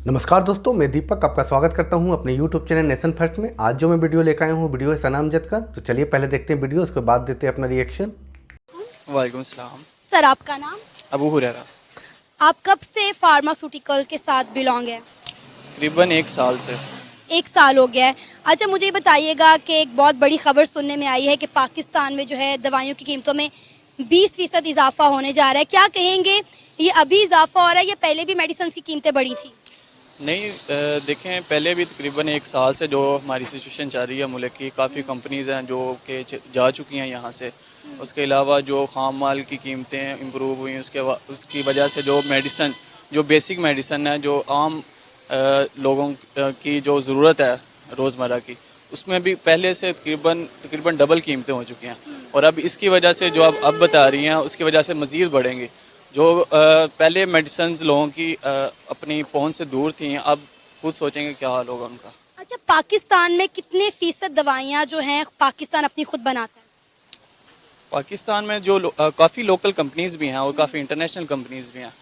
नमस्कार दोस्तों, मैं दीपक आपका स्वागत करता हूं अपने YouTube चैनल नेशन फर्स्ट में। आज जो मैं वीडियो लेकर आया हूं वीडियो है सना अमजद का। तो चलिए पहले देखते हैं वीडियो, उसके बाद देते हैं अपना रिएक्शन। वालेकुम सलाम। सर आपका नाम? अबू हुरैरा। आप कब से फार्मास्यूटिकल के साथ बिलोंग है? करीबन 1 साल से। 1 साल हो गया है। अच्छा, मुझे ये बताइएगा कि एक बहुत बड़ी खबर सुनने में आई है कि पाकिस्तान में जो है दवाइयों की कीमतों में 20% इजाफा होने जा रहा है। क्या कहेंगे, ये अभी इजाफा हो रहा है या पहले भी मेडिसिन की कीमतें बढ़ी थी? नहीं, देखें, पहले भी तकरीबन 1 साल से जो हमारी सिचुएशन चल रही है मुल्क की, काफ़ी कंपनीज़ हैं जो कि जा चुकी हैं यहाँ से। उसके अलावा जो ख़ाम माल की कीमतें इम्प्रूव हुई, उसकी वजह से जो मेडिसन, जो बेसिक मेडिसन है, जो आम लोगों की जो ज़रूरत है रोज़मर्रा की, उसमें भी पहले से तकरीबन डबल कीमतें हो चुकी हैं। और अब इसकी वजह से जो अब बता रही हैं, उसकी वजह से मज़ीद बढ़ेंगी। जो पहले मेडिसिन्स लोगों की अपनी पहुंच से दूर थी, अब खुद सोचेंगे क्या हाल होगा उनका। अच्छा, पाकिस्तान में कितने फीसद दवाइयाँ जो हैं पाकिस्तान अपनी खुद बनाता है? पाकिस्तान में जो काफ़ी लोकल कंपनीज़ भी हैं और काफ़ी इंटरनेशनल कंपनीज़ भी हैं।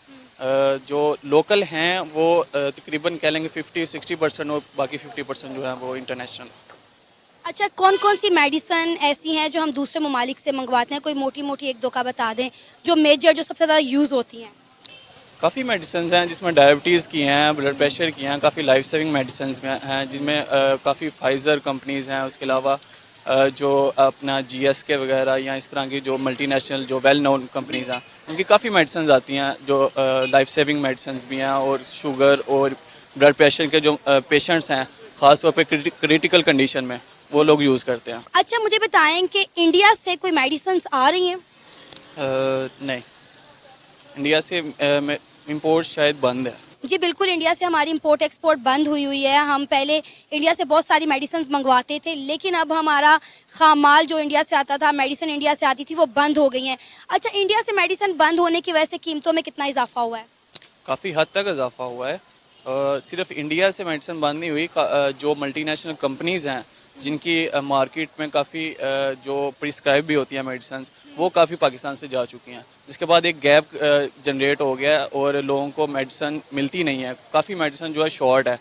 जो लोकल हैं वो तकरीबन कह लेंगे 50-60% और बाकी 50% जो है वो इंटरनेशनल। अच्छा, कौन कौन सी मेडिसिन ऐसी हैं जो हम दूसरे ममालिक से मंगवाते हैं? कोई मोटी मोटी एक दो का बता दें, जो मेजर, जो सबसे ज़्यादा यूज़ होती हैं। काफ़ी मेडिसिन हैं जिसमें डायबिटीज़ की हैं, ब्लड प्रेशर की हैं, काफ़ी लाइफ सेविंग मेडिसिन हैं जिनमें काफ़ी फाइज़र कंपनीज़ हैं। उसके अलावा जो अपना GSK वगैरह या इस तरह की जो मल्टीनेशनल जो वेल नोन कंपनीज़ हैं, उनकी काफ़ी मेडिसिन आती हैं जो लाइफ सेविंग मेडिसिन भी हैं। और शुगर और ब्लड प्रेशर के जो पेशेंट्स हैं, ख़ास तौर पर क्रिटिकल कंडीशन में, वो लोग यूज़ करते हैं। अच्छा, मुझे बताएं कि इंडिया से कोई मेडिसिन आ रही हैं? नहीं, इंडिया से इम्पोर्ट शायद बंद है। जी बिल्कुल, इंडिया से हमारी इंपोर्ट एक्सपोर्ट बंद हुई है। हम पहले इंडिया से बहुत सारी मेडिसिन मंगवाते थे, लेकिन अब हमारा खाम माल जो इंडिया से आता था, मेडिसिन इंडिया से आती थी, वो बंद हो गई हैं। अच्छा, इंडिया से मेडिसिन बंद होने की वजह से कीमतों में कितना इजाफा हुआ है? काफ़ी हद तक इजाफा हुआ है। सिर्फ इंडिया से मेडिसिन बंद नहीं हुई, जो मल्टीनेशनल कंपनीज़ हैं जिनकी मार्केट में काफ़ी जो प्रिस्क्राइब भी होती हैं मेडिसिन, वो काफ़ी पाकिस्तान से जा चुकी हैं। जिसके बाद एक गैप जनरेट हो गया और लोगों को मेडिसिन मिलती नहीं है। काफ़ी मेडिसिन जो है शॉर्ट है,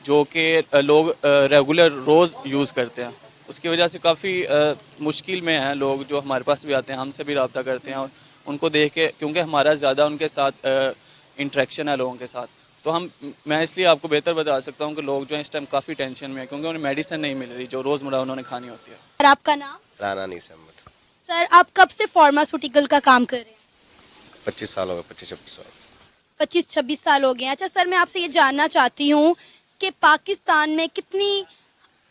जो कि लोग रेगुलर रोज़ यूज़ करते हैं। उसकी वजह से काफ़ी मुश्किल में हैं लोग जो हमारे पास भी आते हैं, हमसे भी रब्ता करते हैं। और उनको देख के, क्योंकि हमारा ज़्यादा उनके साथ इंटरेक्शन है लोगों के साथ, तो मैं इसलिए आपको बेहतर बता सकता हूँ कि लोग जो है इस टाइम काफ़ी टेंशन में है, क्योंकि उन्हें मेडिसिन नहीं मिल रही जो रोज़मर्रा उन्होंने खानी होती है। और आपका नाम? राना नहीं सहमत। सर, आप कब से फार्मास्यूटिकल का काम कर रहे हैं? 25 साल हो गए, 25-26 साल। 25-26 साल हो गए हैं। अच्छा सर, मैं आपसे ये जानना चाहती हूँ कि पाकिस्तान में कितनी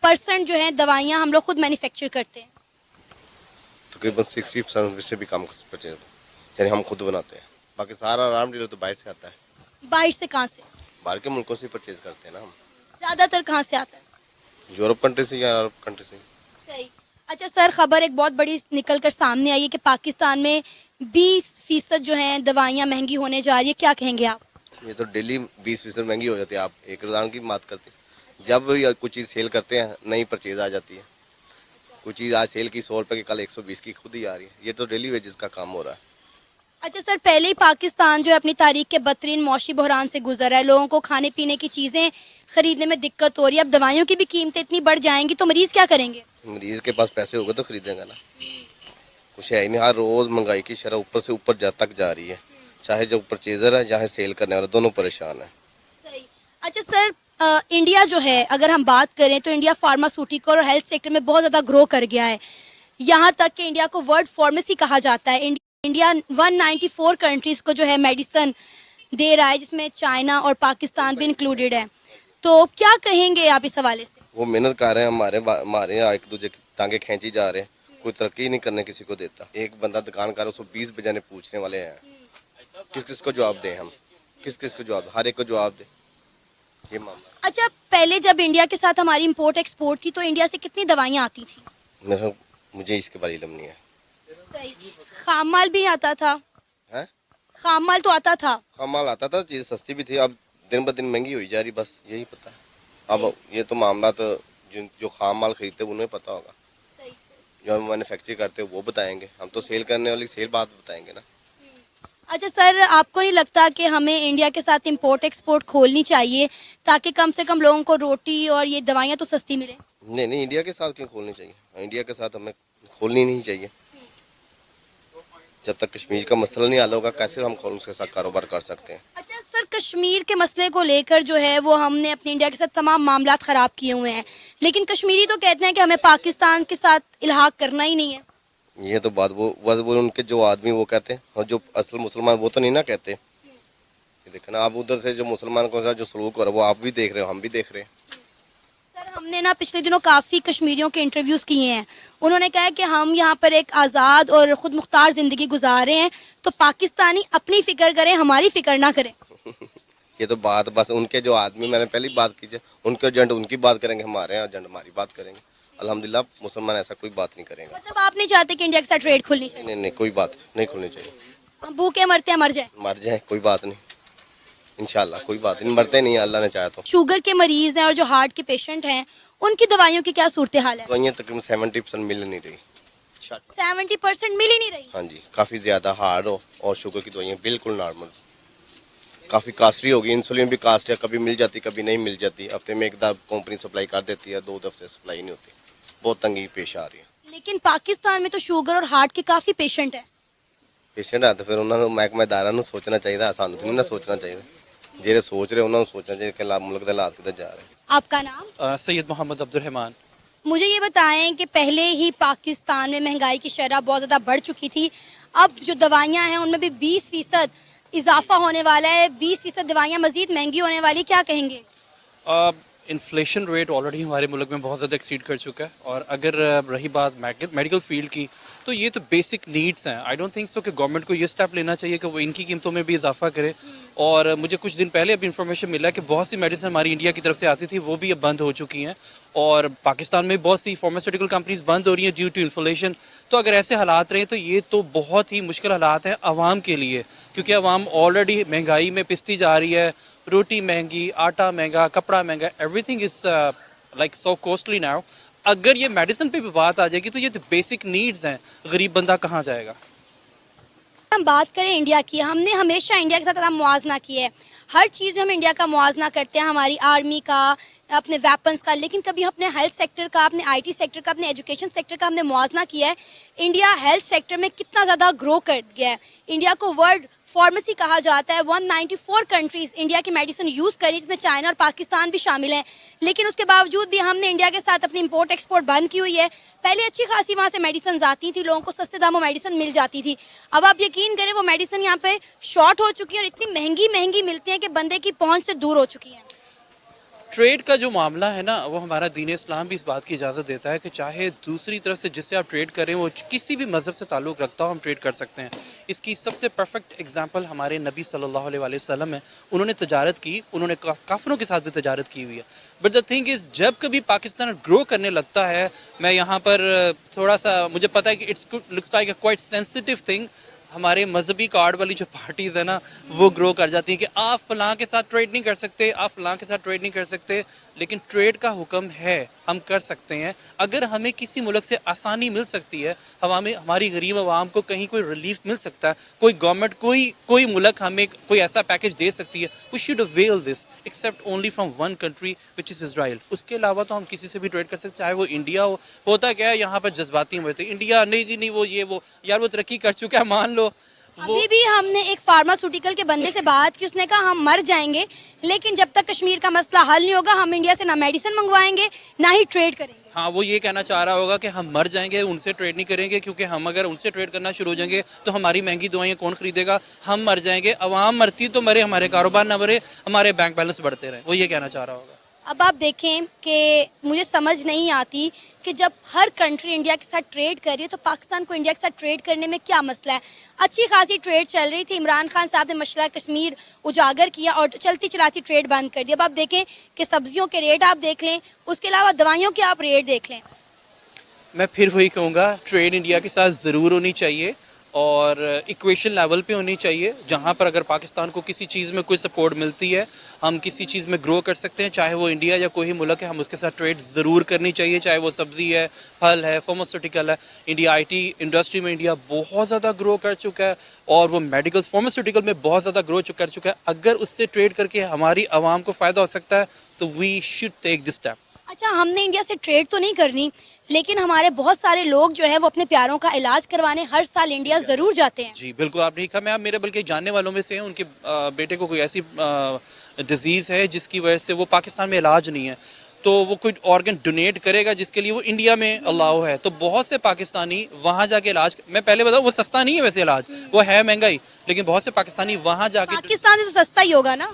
% जो है दवाइयाँ हम लोग खुद मैन्युफैक्चर करते हैं? तकरीबन 60% से भी कम परचेज, यानी हम खुद बनाते हैं। बाकी सारा आराम डीलर तो बाहर से आता है। बाहर से कहाँ से? बाहर के मुल्कों से परचेज करते हैं ना हम। ज़्यादातर कहाँ से आता है? यूरोप कंट्री से या अरब कंट्री से। सही। अच्छा सर, खबर एक बहुत बड़ी निकल कर सामने आई है कि पाकिस्तान में 20% जो है दवाइयाँ महंगी होने जा रही है। क्या कहेंगे आप? ये तो डेली 20% महंगी हो जाती है। आप एक रोजाना की बात करते हैं, जब या कुछ चीज़ सेल करते हैं नई परचेज आ जाती है। कुछ चीज़ आज सेल की 100 रुपये की, कल 120 की खुद ही आ रही है। ये तो डेली वेजेस का काम हो रहा है। अच्छा सर, पहले ही पाकिस्तान जो है अपनी तारीख के बदतरीन मौशी बहरान से गुजर है। लोगों को खाने पीने की चीज़ें खरीदने में दिक्कत हो रही है। अब दवाइयों की भी कीमतें इतनी बढ़ जाएंगी तो मरीज़ क्या करेंगे? मरीज के पास पैसे होगा तो खरीदेंगे ना। कुछ है ही नहीं, हर रोज़ महंगाई की शरह ऊपर से ऊपर तक जा रही है। चाहे जो परचेजर है, चाहे सेल करने वाला, दोनों परेशान है। सही। अच्छा सर, इंडिया जो है, अगर हम बात करें तो इंडिया फार्मास्यूटिकल और हेल्थ सेक्टर में बहुत ज़्यादा ग्रो कर गया है। यहाँ तक कि इंडिया को वर्ल्ड फार्मेसी कहा जाता है। इंडिया 194 कंट्रीज़ को जो है मेडिसिन दे रहा है, जिसमें चाइना और पाकिस्तान भी इंक्लूडेड है। तो क्या कहेंगे आप इस हवाले से? वो मेहनत कर रहे हैं, हमारे यहाँ एक दूसरे की टांगे खींची जा रहे हैं। कोई तरक्की नहीं करने किसी को देता। एक बंदा दुकानदार, उसको 20 बजाने पूछने वाले हैं। किस किस को जवाब दें हम? किस किस को जवाब? हर एक को जवाब दे, ये मामला। अच्छा, पहले जब इंडिया के साथ हमारी इंपोर्ट एक्सपोर्ट थी तो इंडिया से कितनी दवाइयाँ आती थी? मुझे इसके बारे में इल्म नहीं है। सही। खाम माल भी आता था? हैं? खाम माल तो आता था। कम माल आता था, चीज़ सस्ती भी थी। अब दिन ब दिन महंगी हुई जा रही, बस यही पता है। अब ये तो मामला तो जो खाम माल खरीदते उन्हें पता होगा। जो हम मैन्युफैक्चर करते हैं वो बताएंगे। हम तो सेल करने वाली सेल बात बताएंगे ना। अच्छा सर, आपको नहीं लगता कि हमें इंडिया के साथ इंपोर्ट एक्सपोर्ट खोलनी चाहिए ताकि कम से कम लोगों को रोटी और ये दवाइयाँ तो सस्ती मिले? नहीं नहीं, इंडिया के साथ क्यों खोलनी चाहिए? इंडिया के साथ हमें खोलनी नहीं चाहिए। जब तक कश्मीर का मसला नहीं हल होगा कैसे हम खोल उसके साथ कारोबार कर सकते हैं? अच्छा सर, कश्मीर के मसले को लेकर जो है वो हमने अपने इंडिया के साथ तमाम मामलात ख़राब किए हुए हैं, लेकिन कश्मीरी तो कहते हैं कि हमें पाकिस्तान के साथ इल्हाक करना ही नहीं है। ये तो बात वो उनके जो आदमी वो कहते हैं, और जो असल मुसलमान वो तो नहीं ना कहते। ये देखो ना, आप उधर से जो मुसलमान को साथ जो सलूक हो रहा है वो आप भी देख रहे हो, हम भी देख रहे हैं। सर, हमने ना पिछले दिनों काफ़ी कश्मीरियों के इंटरव्यूज़ किए हैं। उन्होंने कहा है कि हम यहाँ पर एक आज़ाद और ख़ुद मुख्तार ज़िंदगी गुजार रहे हैं, तो पाकिस्तानी अपनी फ़िक्र करें, हमारी फ़िक्र ना करें। ये तो बात बस उनके जो आदमी, मैंने पहले ही बात की थी, उनके एजेंट उनकी बात करेंगे, हमारे यहाँ एजेंट हमारी बात करेंगे। अल्हम्दुलिल्लाह मुसलमान ऐसा कोई बात नहीं करेंगे। मतलब आप नहीं चाहते कि इंडिया के साथ ट्रेड खुलनी चाहिए? नहीं नहीं, कोई बात नहीं खुलनी चाहिए। हम भूखे मरते हैं, मर जाए। मर जाए कोई बात नहीं, इंशाल्लाह कोई बात नहीं, मरते नहीं अल्लाह ने चाहा तो। शुगर के मरीज़ हैं और जो हार्ट के पेशेंट हैं, उनकी दवाइयों की क्या सूरत हाल है? दवाइयाँ तकरीबन 70% मिल नहीं रही। 70% मिल ही नहीं रही। हाँ जी, काफ़ी ज़्यादा हार्ड हो और शुगर की दवाइयाँ बिल्कुल नॉर्मल। काफ़ी कास्टली होगी, इंसुलिन भी कास्ट है, कभी मिल जाती कभी नहीं मिल जाती। हफ्ते में एक दफ़ा कंपनी सप्लाई कर देती है, 2 हफ्ते सप्लाई नहीं होती। बहुत तंगी पेश आ रही है। लेकिन पाकिस्तान में तो शुगर और हार्ट के काफ़ी पेशेंट हैं। पेशेंट है तो फिर उन्होंने महकमेदारां ਨੂੰ सोचना चाहिए, ਸਾਨੂੰ तो नहीं ना सोचना चाहिए। ਜਿਹੜੇ सोच रहे उन्होंने सोचना चाहिए कि मुल्क के हालात किधर जा रहे हैं। आपका नाम? सैयद मोहम्मद अब्दुल रहमान। मुझे ये बताएं कि पहले ही पाकिस्तान में महंगाई की शरह बहुत ज़्यादा बढ़ चुकी थी, अब जो दवाइयाँ हैं उनमें भी 20% इजाफा होने वाला है, 20% दवाइयाँ मज़ीद महंगी होने वाली, क्या कहेंगे? इन्फ्लेशन रेट ऑलरेडी हमारे मुल्क में बहुत ज़्यादा एक्सीड कर चुका है, और अगर रही बात मेडिकल फील्ड की, तो ये तो बेसिक नीड्स हैं। आई डोंट थिंक सो कि गवर्नमेंट को ये स्टेप लेना चाहिए कि वो इनकी कीमतों में भी इजाफा करे। और मुझे कुछ दिन पहले अभी इन्फॉर्मेशन मिला कि बहुत सी मेडिसिन हमारी इंडिया की तरफ से आती थी वो भी अब बंद हो चुकी हैं, और पाकिस्तान में बहुत सी फार्मास्यूटिकल कंपनीज बंद हो रही हैं ड्यू टू इन्फ्लेशन। तो अगर ऐसे हालात रहे तो ये तो बहुत ही मुश्किल हालात हैं आवाम के लिए, क्योंकि आवाम ऑलरेडी महंगाई में पिसती जा रही है। रोटी महंगी, आटा महंगा, कपड़ा महंगा, everything is like so costly now. अगर ये मेडिसिन पे भी बात आ जाएगी तो ये तो बेसिक नीड्स हैं, गरीब बंदा कहाँ जाएगा? हम बात करें इंडिया की, हमने हमेशा इंडिया के साथ अपना मुआवजा किया है। हर चीज़ में हम इंडिया का मुआवजा करते हैं, हमारी आर्मी का, अपने वेपन्स का, लेकिन कभी अपने हेल्थ सेक्टर का, अपने आईटी सेक्टर का, अपने एजुकेशन सेक्टर का हमने मुआवजा किया है। इंडिया हेल्थ सेक्टर में कितना ज़्यादा ग्रो कर गया है। इंडिया को वर्ल्ड फार्मेसी कहा जाता है। 194 कंट्रीज़ इंडिया की मेडिसिन यूज़ करी, जिसमें चाइना और पाकिस्तान भी शामिल हैं, लेकिन उसके बावजूद भी हमने इंडिया के साथ अपनी इंपोर्ट एक्सपोर्ट बंद की हुई है। पहले अच्छी खासी वहाँ से मेडिसिन आती थी, लोगों को सस्ते दामों मेडिसिन मिल जाती थी। अब आप यकीन करें वो मेडिसिन यहाँ पे शॉर्ट हो चुकी है और इतनी महंगी महंगी मिलती हैं कि बंदे की पहुँच से दूर हो चुकी हैं। ट्रेड का जो मामला है ना, वो हमारा दीन इस्लाम भी इस बात की इजाज़त देता है कि चाहे दूसरी तरफ से जिससे आप ट्रेड करें वो किसी भी मज़हब से ताल्लुक़ रखता हो, हम ट्रेड कर सकते हैं। इसकी सबसे परफेक्ट एग्जांपल हमारे नबी सल्लल्लाहु अलैहि वसल्लम है। उन्होंने तजारत की, उन्होंने काफ़िरों के साथ भी तजारत की हुई है। बट द थिंग इज़, जब कभी पाकिस्तान ग्रो करने लगता है, मैं यहाँ पर थोड़ा सा, मुझे पता है कि it's looks like a quite sensitive thing, हमारे मजहबी कार्ड वाली जो पार्टीज़ है ना वो ग्रो कर जाती हैं कि आप फलां के साथ ट्रेड नहीं कर सकते, आप फलां के साथ ट्रेड नहीं कर सकते। लेकिन ट्रेड का हुक्म है, हम कर सकते हैं। अगर हमें किसी मुल्क से आसानी मिल सकती है, हमारी गरीब आवाम को कहीं कोई रिलीफ मिल सकता है, कोई गवर्नमेंट, कोई मुल्क हमें कोई ऐसा पैकेज दे सकती है, we should avail this, except only from one country which is Israel. उसके अलावा तो हम किसी से भी ट्रेड कर सकते, चाहे वो इंडिया हो। होता क्या है यहाँ पर जज्बाती में होते, इंडिया नहीं जी नहीं, वो ये वो यार वो तरक्की कर चुका है, मान लो। अभी भी हमने एक फार्मास्यूटिकल के बंदे से बात की, उसने कहा हम मर जाएंगे, लेकिन जब तक कश्मीर का मसला हल नहीं होगा हम इंडिया से ना मेडिसिन मंगवाएंगे ना ही ट्रेड करेंगे। हाँ, वो ये कहना चाह रहा होगा कि हम मर जाएंगे, उनसे ट्रेड नहीं करेंगे, क्योंकि हम अगर उनसे ट्रेड करना शुरू हो जाएंगे तो हमारी महंगी दवाइयाँ कौन खरीदेगा? हम मर जाएंगे, अवाम मरती तो मरे, हमारे कारोबार ना मरे, हमारे बैंक बैलेंस बढ़ते रहे। वो ये कहना चाह रहा होगा। अब आप देखें कि मुझे समझ नहीं आती कि जब हर कंट्री इंडिया के साथ ट्रेड कर रही है तो पाकिस्तान को इंडिया के साथ ट्रेड करने में क्या मसला है? अच्छी खासी ट्रेड चल रही थी, इमरान खान साहब ने मसला कश्मीर उजागर किया और चलती चलाती ट्रेड बंद कर दी। अब आप देखें कि सब्जियों के रेट आप देख लें, उसके अलावा दवाइयों के आप रेट देख लें। मैं फिर वही कहूँगा, ट्रेड इंडिया के साथ ज़रूर होनी चाहिए, और इक्वेशन लेवल पे होनी चाहिए, जहाँ पर अगर पाकिस्तान को किसी चीज़ में कोई सपोर्ट मिलती है, हम किसी चीज़ में ग्रो कर सकते हैं, चाहे वो इंडिया या कोई मुल्क है, हम उसके साथ ट्रेड ज़रूर करनी चाहिए, चाहे वो सब्ज़ी है, फल है, फार्मास्यूटिकल है। इंडिया आईटी इंडस्ट्री में इंडिया बहुत ज़्यादा ग्रो कर चुका है और वो मेडिकल फार्मास्यूटिकल में बहुत ज़्यादा ग्रो कर चुका है। अगर उससे ट्रेड करके हमारी आवाम को फ़ायदा हो सकता है तो we should take this step. अच्छा, हमने इंडिया से ट्रेड तो नहीं करनी, लेकिन हमारे बहुत सारे लोग जो है वो अपने प्यारों का इलाज करवाने हर साल इंडिया ज़रूर जाते हैं। जी बिल्कुल, आपने कहा। मैं आप मेरे बल्कि जानने वालों में से हैं, उनके बेटे को कोई ऐसी डिजीज़ है जिसकी वजह से वो पाकिस्तान में इलाज नहीं है, तो वो कोई ऑर्गन डोनेट करेगा जिसके लिए वो इंडिया में अलाउ है। तो बहुत से पाकिस्तानी वहाँ जाके इलाज, मैं पहले बताऊँ वो सस्ता नहीं है वैसे इलाज, वो है महंगाई, लेकिन बहुत से पाकिस्तानी वहाँ जाके पाकिस्तान से तो सस्ता ही होगा ना।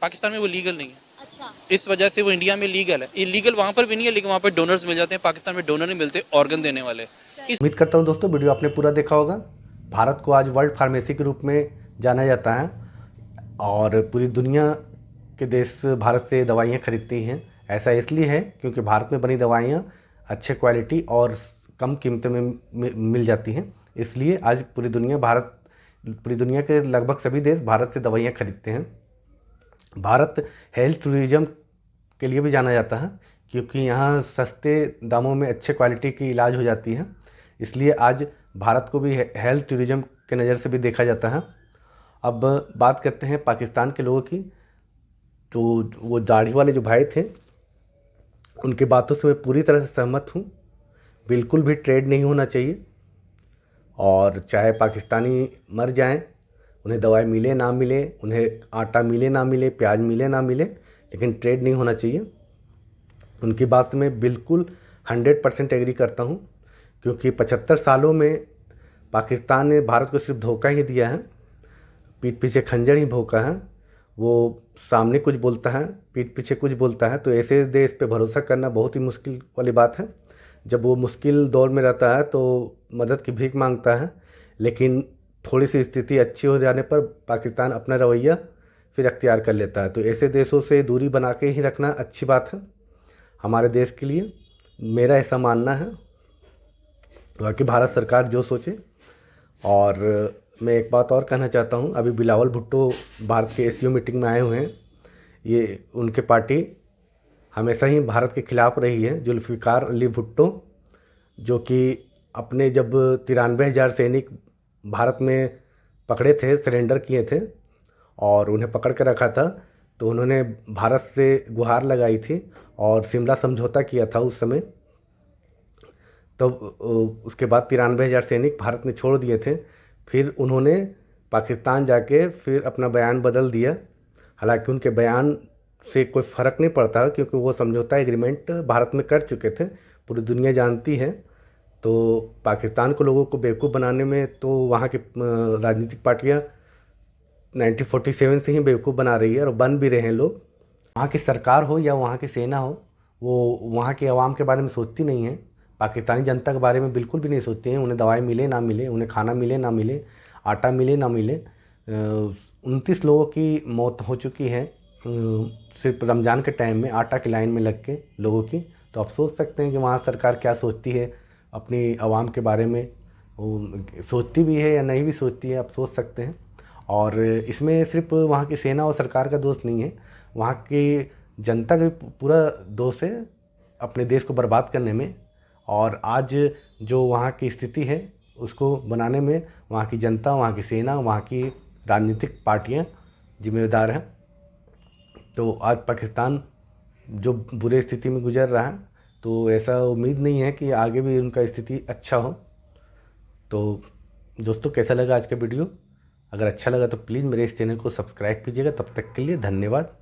पाकिस्तान में वो लीगल नहीं है, अच्छा, इस वजह से वो इंडिया में लीगल है। इलीगल वहाँ पर भी नहीं है, लेकिन वहाँ पर डोनर्स मिल जाते हैं। पाकिस्तान में डोनर नहीं मिलते ऑर्गन देने वाले। उम्मीद करता हूँ दोस्तों वीडियो आपने पूरा देखा होगा। भारत को आज वर्ल्ड फार्मेसी के रूप में जाना जाता है और पूरी दुनिया के देश भारत से दवाइयाँ खरीदती हैं। ऐसा इसलिए है क्योंकि भारत में बनी दवाइयाँ अच्छे क्वालिटी और कम कीमत में मिल जाती हैं। इसलिए आज पूरी दुनिया के लगभग सभी देश भारत से दवाइयाँ खरीदते हैं। भारत हेल्थ टूरिज़्म के लिए भी जाना जाता है क्योंकि यहाँ सस्ते दामों में अच्छे क्वालिटी की इलाज हो जाती है। इसलिए आज भारत को भी हेल्थ टूरिज़्म के नज़र से भी देखा जाता है। अब बात करते हैं पाकिस्तान के लोगों की। तो वो दाढ़ी वाले जो भाई थे उनकी बातों से मैं पूरी तरह से सहमत हूँ। बिल्कुल भी ट्रेड नहीं होना चाहिए और चाहे पाकिस्तानी मर जाएं, उन्हें दवाई मिले ना मिले, उन्हें आटा मिले ना मिले, प्याज मिले ना मिले, लेकिन ट्रेड नहीं होना चाहिए। उनकी बात से मैं बिल्कुल 100% एग्री करता हूँ क्योंकि 75 सालों में पाकिस्तान ने भारत को सिर्फ धोखा ही दिया है, पीठ पीछे खंजर ही भोंका है। वो सामने कुछ बोलता है, पीठ पीछे कुछ बोलता है। तो ऐसे देश पे भरोसा करना बहुत ही मुश्किल वाली बात है। जब वो मुश्किल दौर में रहता है तो मदद की भीख मांगता है, लेकिन थोड़ी सी स्थिति अच्छी हो जाने पर पाकिस्तान अपना रवैया फिर अख्तियार कर लेता है। तो ऐसे देशों से दूरी बना के ही रखना अच्छी बात है हमारे देश के लिए, मेरा ऐसा मानना है। बाकी भारत सरकार जो सोचे। और मैं एक बात और कहना चाहता हूँ, अभी बिलावल भुट्टो भारत के एससीओ मीटिंग में आए हुए हैं। ये उनके पार्टी हमेशा ही भारत के खिलाफ़ रही है। जुल्फ़िकार अली भुट्टो जो कि अपने जब 93,000 सैनिक भारत में पकड़े थे, सरेंडर किए थे और उन्हें पकड़ के रखा था, तो उन्होंने भारत से गुहार लगाई थी और शिमला समझौता किया था उस समय। तो उसके बाद 93,000 सैनिक भारत ने छोड़ दिए थे। फिर उन्होंने पाकिस्तान जाके फिर अपना बयान बदल दिया। हालांकि उनके बयान से कोई फ़र्क नहीं पड़ता क्योंकि वो समझौता एग्रीमेंट भारत में कर चुके थे, पूरी दुनिया जानती है। तो पाकिस्तान को लोगों को बेवकूफ़ बनाने में तो वहाँ की राजनीतिक पार्टियाँ 1947 से ही बेवकूफ़ बना रही है और बन भी रहे हैं लोग। वहाँ की सरकार हो या वहाँ की सेना हो, वो वहाँ के अवाम के बारे में सोचती नहीं है, पाकिस्तानी जनता के बारे में बिल्कुल भी नहीं सोचती हैं। उन्हें दवाई मिले ना मिले, उन्हें खाना मिले ना मिले, आटा मिले ना मिले। 29 लोगों की मौत हो चुकी है सिर्फ रमज़ान के टाइम में आटा की लाइन में लग के लोगों की। तो आप सोच सकते हैं कि वहाँ सरकार क्या सोचती है अपनी आवाम के बारे में, वो सोचती भी है या नहीं भी सोचती है, आप सोच सकते हैं। और इसमें सिर्फ वहाँ की सेना और सरकार का दोष नहीं है, वहाँ की जनता का भी पूरा दोष है अपने देश को बर्बाद करने में। और आज जो वहाँ की स्थिति है उसको बनाने में वहाँ की जनता, वहाँ की सेना, वहाँ की राजनीतिक पार्टियाँ जिम्मेदार हैं। तो आज पाकिस्तान जो बुरे स्थिति में गुजर रहा है, तो ऐसा उम्मीद नहीं है कि आगे भी उनका स्थिति अच्छा हो। तो दोस्तों, कैसा लगा आज का वीडियो? अगर अच्छा लगा तो प्लीज़ मेरे इस चैनल को सब्सक्राइब कीजिएगा। तब तक के लिए धन्यवाद।